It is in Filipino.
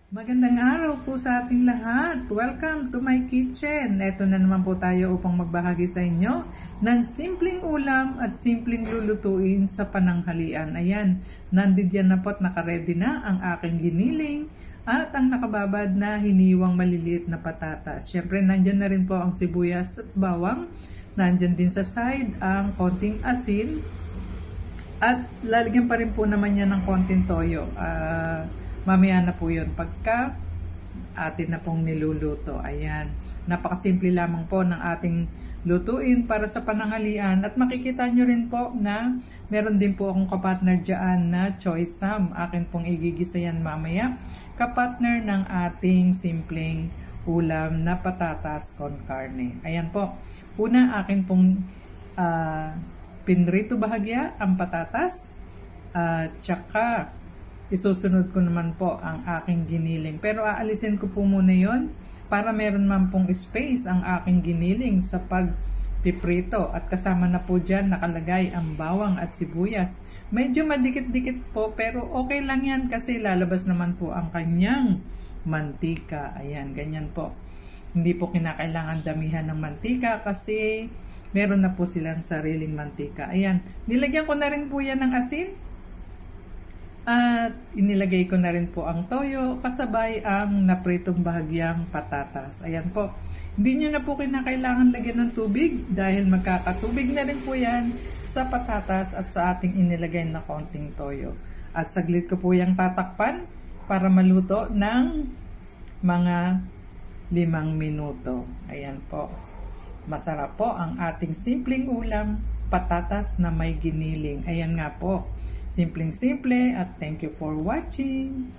Magandang araw po sa ating lahat. Welcome to my kitchen. Ito na naman po tayo upang magbahagi sa inyo ng simpleng ulam at simpleng lulutuin sa pananghalian. Ayan, nandiyan na po at nakaredy na ang aking giniling at ang nakababad na hiniwang maliliit na patatas. Siyempre, nandyan na rin po ang sibuyas at bawang. Nandyan din sa side ang konting asin. At lalagyan pa rin po naman yan ng konting toyo. Mamaya na po yun pagka atin na pong niluluto. Ayan. Napakasimple lamang po ng ating lutuin para sa pananghalian. At makikita nyo rin po na meron din po akong kapatner dyan na choy sam. Akin pong igigisa yan mamaya. Kapatner ng ating simpleng ulam na patatas con carne. Ayan po. Una, akin pong pinrito bahagya ang patatas. Tsaka isusunod ko naman po ang aking giniling. Pero aalisin ko po muna yon para meron man pong space ang aking giniling sa pagpiprito. At kasama na po dyan nakalagay ang bawang at sibuyas. Medyo madikit-dikit po pero okay lang yan kasi lalabas naman po ang kanyang mantika. Ayan, ganyan po. Hindi po kinakailangan damihan ng mantika kasi meron na po silang sariling mantika. Ayan, nilagyan ko na rin po yan ng asin. At inilagay ko na rin po ang toyo kasabay ang napritong bahagyang patatas. Ayan po. Hindi nyo na po kinakailangan lagyan ng tubig dahil magkakatubig na rin po yan sa patatas at sa ating inilagay na konting toyo. At saglit ko po yung tatakpan para maluto ng mga 5 minuto. Ayan po. Masarap po ang ating simpleng ulam, patatas na may giniling. Ayan nga po. Simpleng-simple at thank you for watching.